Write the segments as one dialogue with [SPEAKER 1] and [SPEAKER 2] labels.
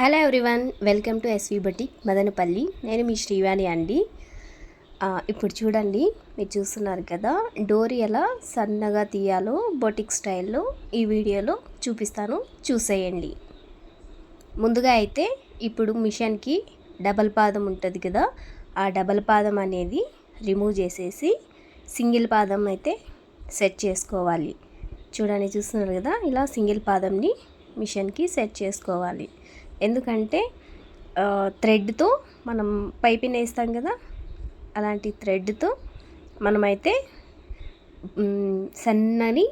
[SPEAKER 1] Hello everyone, welcome to SV boutique Madanapalle. నేను మీ శ్రీవాణి అండి. ఇప్పుడు చూడండి, మీరు చూస్తున్నారు కదా, డోరీ ఎలా సన్నగా తీయాలో బొటిక్ స్టైల్లో ఈ వీడియోలో చూపిస్తాను, చూసేయండి. ముందుగా అయితే ఇప్పుడు మిషన్కి డబల్ పాదం ఉంటుంది కదా, ఆ డబల్ పాదం అనేది రిమూవ్ చేసేసి సింగిల్ పాదం అయితే సెట్ చేసుకోవాలి. చూడండి, చూస్తున్నారు కదా, ఇలా సింగిల్ పాదంని మిషన్కి సెట్ చేసుకోవాలి. ఎందుకంటే థ్రెడ్తో మనం పైపింగ్ వేస్తాం కదా, అలాంటి థ్రెడ్తో మనమైతే సన్నని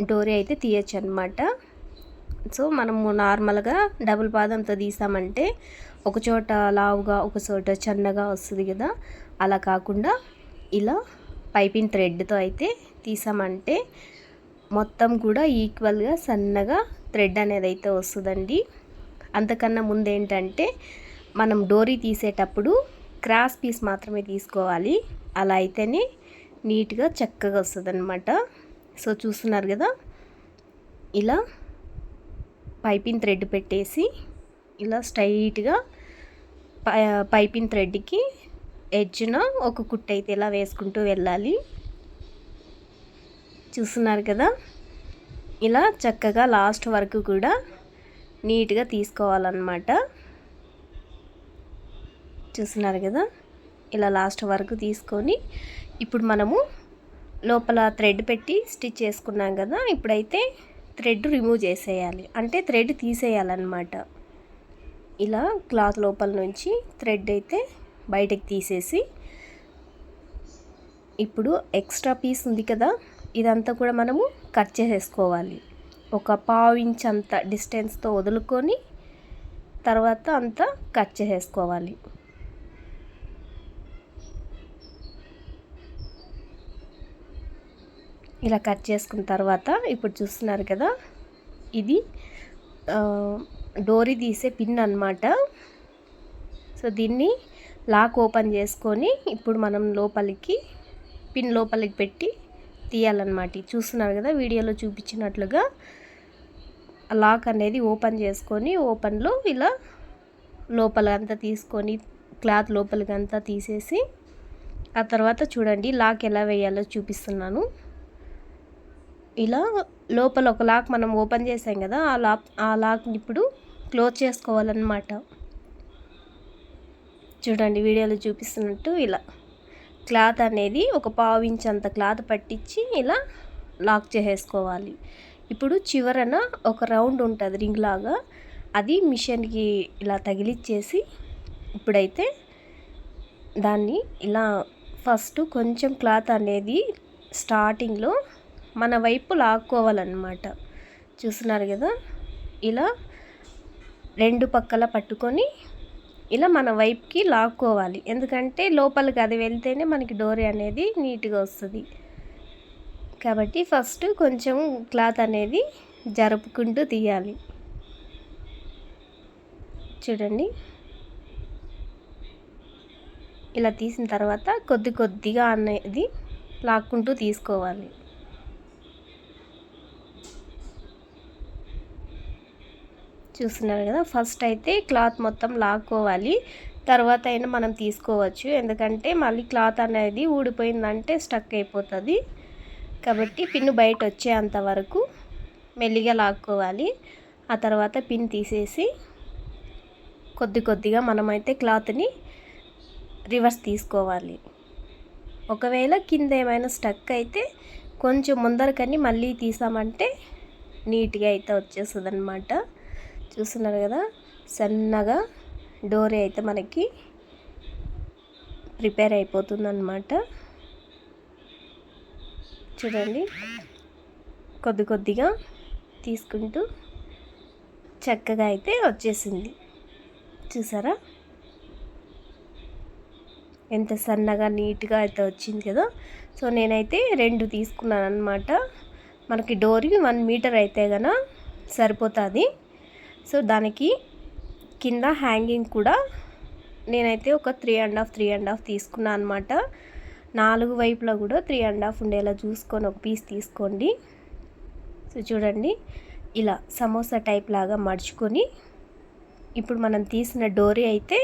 [SPEAKER 1] డోరీ అయితే తీయచ్చు అనమాట. సో మనము నార్మల్గా డబుల్ పాదంతో తీసామంటే ఒక చోట లావుగా ఒక చోట చిన్నగా వస్తుంది కదా, అలా కాకుండా ఇలా పైపింగ్ థ్రెడ్తో అయితే తీసామంటే మొత్తం కూడా ఈక్వల్గా సన్నగా థ్రెడ్ అనేది అయితే వస్తుందండి. అంతకన్నా ముందు ఏంటంటే మనం డోరీ తీసేటప్పుడు క్రాస్ పీస్ మాత్రమే తీసుకోవాలి. అలా అయితేనే నీట్గా చక్కగా వస్తుంది అనమాట. సో చూస్తున్నారు కదా, ఇలా పైపింగ్ థ్రెడ్ పెట్టేసి ఇలా స్ట్రైట్గా పైపింగ్ థ్రెడ్కి ఎడ్జ్న ఒక కుట్టు అయితే ఇలా వేసుకుంటూ వెళ్ళాలి. చూస్తున్నారు కదా, ఇలా చక్కగా లాస్ట్ వరకు కూడా నీట్గా తీసుకోవాలన్నమాట. చూస్తున్నారు కదా, ఇలా లాస్ట్ వరకు తీసుకొని ఇప్పుడు మనము లోపల థ్రెడ్ పెట్టి స్టిచ్ చేసుకున్నాం కదా, ఇప్పుడైతే థ్రెడ్ రిమూవ్ చేసేయాలి, అంటే థ్రెడ్ తీసేయాలన్నమాట. ఇలా క్లాత్ లోపల నుంచి థ్రెడ్ అయితే బయటకు తీసేసి ఇప్పుడు ఎక్స్ట్రా పీస్ ఉంది కదా, ఇదంతా కూడా మనము కట్ చేసేసుకోవాలి. ఒక ½ ఇంచ్ అంత డిస్టెన్స్తో వదులుకొని తర్వాత అంతా కట్ చేసేసుకోవాలి. ఇలా కట్ చేసుకున్న తర్వాత ఇప్పుడు చూస్తున్నారు కదా, ఇది డోరీ తీసే పిన్ అన్నమాట. సో దీన్ని లాక్ ఓపెన్ చేసుకొని ఇప్పుడు మనం పిన్ లోపలికి పెట్టి తీయాలన్నమాట. చూస్తున్నారు కదా, వీడియోలో చూపించినట్లుగా లాక్ అనేది ఓపెన్ చేసుకొని ఓపెన్లో ఇలా లోపలంతా తీసుకొని క్లాత్ లోపలికంతా తీసేసి ఆ తర్వాత చూడండి లాక్ ఎలా వేయాలో చూపిస్తున్నాను. ఇలా లోపల ఒక లాక్ మనం ఓపెన్ చేసాం కదా, ఆ లాక్ని ఇప్పుడు క్లోజ్ చేసుకోవాలన్నమాట. చూడండి వీడియోలో చూపిస్తున్నట్టు ఇలా క్లాత్ అనేది ఒక ½ ఇంచ్ అంత క్లాత్ పట్టించి ఇలా లాక్ చేసేసుకోవాలి. ఇప్పుడు చివరన ఒక రౌండ్ ఉంటుంది రింగ్ లాగా, అది మిషన్కి ఇలా తగిలిచ్చేసి ఇప్పుడైతే దాన్ని ఇలా ఫస్ట్ కొంచెం క్లాత్ అనేది స్టార్టింగ్లో మన వైపు లాక్కోవాలన్నమాట. చూస్తున్నారు కదా, ఇలా రెండు పక్కల పట్టుకొని ఇలా మన వైపుకి లాక్కోవాలి. ఎందుకంటే లోపలికి అది వెళ్తేనే మనకి డోరీ అనేది నీట్గా వస్తుంది. కాబట్టి ఫస్ట్ కొంచెం క్లాత్ అనేది జరుపుకుంటూ తీయాలి. చూడండి, ఇలా తీసిన తర్వాత కొద్ది కొద్దిగా అనేది లాక్కుంటూ తీసుకోవాలి. చూస్తున్నారు కదా, ఫస్ట్ అయితే క్లాత్ మొత్తం లాక్కోవాలి, తర్వాత అయినా మనం తీసుకోవచ్చు. ఎందుకంటే మళ్ళీ క్లాత్ అనేది ఊడిపోయిందంటే స్టక్ అయిపోతుంది. కాబట్టి పిన్ బయట వచ్చేంత వరకు మెల్లిగా లాక్కోవాలి. ఆ తర్వాత పిన్ తీసేసి కొద్ది కొద్దిగా మనమైతే క్లాత్ని రివర్స్ తీసుకోవాలి. ఒకవేళ కింద ఏమైనా స్టక్ అయితే కొంచెం ముందరకని మళ్ళీ తీసామంటే నీట్గా అయితే వచ్చేస్తుంది అన్నమాట. చూస్తున్నారు కదా, సన్నగా డోరీ అయితే మనకి ప్రిపేర్ అయిపోతుందన్నమాట. చూడండి, కొద్ది కొద్దిగా తీసుకుంటూ చక్కగా అయితే వచ్చేసింది. చూసారా ఎంత సన్నగా నీట్గా అయితే వచ్చింది కదా. సో నేనైతే 2 తీసుకున్నాను అన్నమాట. మనకి డోరీ 1 మీటర్ అయితే కనుక సరిపోతుంది. సో దానికి కింద హ్యాంగింగ్ కూడా నేనైతే ఒక 3.5 తీసుకున్నాను అనమాట. 4 వైపులా కూడా 3.5 ఉండేలా చూసుకొని ఒక పీస్ తీసుకోండి. సో చూడండి, ఇలా సమోసా టైప్ లాగా మడుచుకొని ఇప్పుడు మనం తీసిన డోరీ అయితే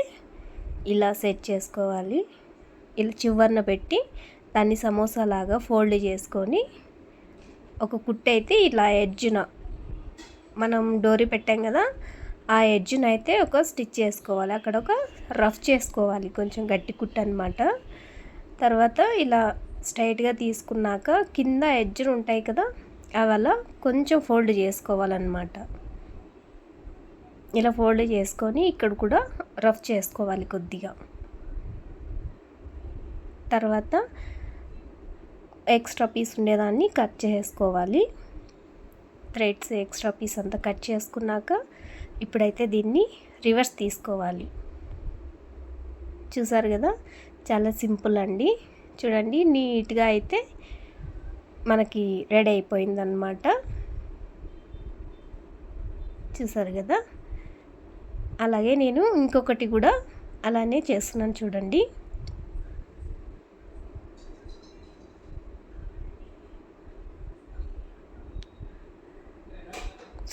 [SPEAKER 1] ఇలా సెట్ చేసుకోవాలి. ఇలా చివరన పెట్టి దాన్ని సమోసా లాగా ఫోల్డ్ చేసుకొని ఒక కుట్టు అయితే ఇలా ఎడ్జ్న మనం డోరీ పెట్టాం కదా, ఆ ఎడ్జ్ని అయితే ఒక స్టిచ్ చేసుకోవాలి. అక్కడ ఒక రఫ్ చేసుకోవాలి, కొంచెం గట్టి కుట్టు అనమాట. తర్వాత ఇలా స్ట్రైట్గా తీసుకున్నాక కింద ఎడ్జ్లు ఉంటాయి కదా, అవి కొంచెం ఫోల్డ్ చేసుకోవాలన్నమాట. ఇలా ఫోల్డ్ చేసుకొని ఇక్కడ కూడా రఫ్ చేసుకోవాలి కొద్దిగా. తర్వాత ఎక్స్ట్రా పీస్ ఉండేదాన్ని కట్ చేసుకోవాలి. థ్రెడ్స్ ఎక్స్ట్రా పీస్ అంతా కట్ చేసుకున్నాక ఇప్పుడైతే దీన్ని రివర్స్ తీసుకోవాలి. చూసారు కదా, చాలా సింపుల్ అండి. చూడండి, నీట్గా అయితే మనకి రెడీ అయిపోయిందన్నమాట. చూసారు కదా, అలాగే నేను ఇంకొకటి కూడా అలానే చేస్తున్నాను చూడండి.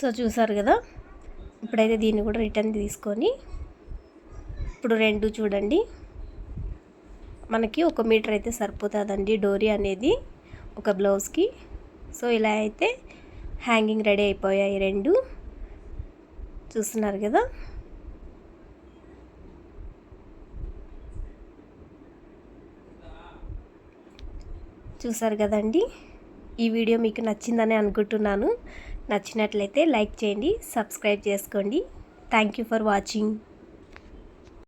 [SPEAKER 1] సో చూసారు కదా, ఇప్పుడైతే దీన్ని కూడా రిటర్న్ తీసుకొని ఇప్పుడు రెండు చూడండి, మనకి 1 మీటర్ అయితే సరిపోతుందండి డోరీ అనేది ఒక బ్లౌజ్కి. సో ఇలా అయితే హ్యాంగింగ్ రెడీ అయిపోయాయి రెండు. చూస్తున్నారు కదా. చూసారు కదండి, ఈ వీడియో మీకు నచ్చిందని అనుకుంటున్నాను. నచ్చినట్లయితే లైక్ చేయండి, సబ్స్క్రైబ్ చేసుకోండి. Thank you for watching.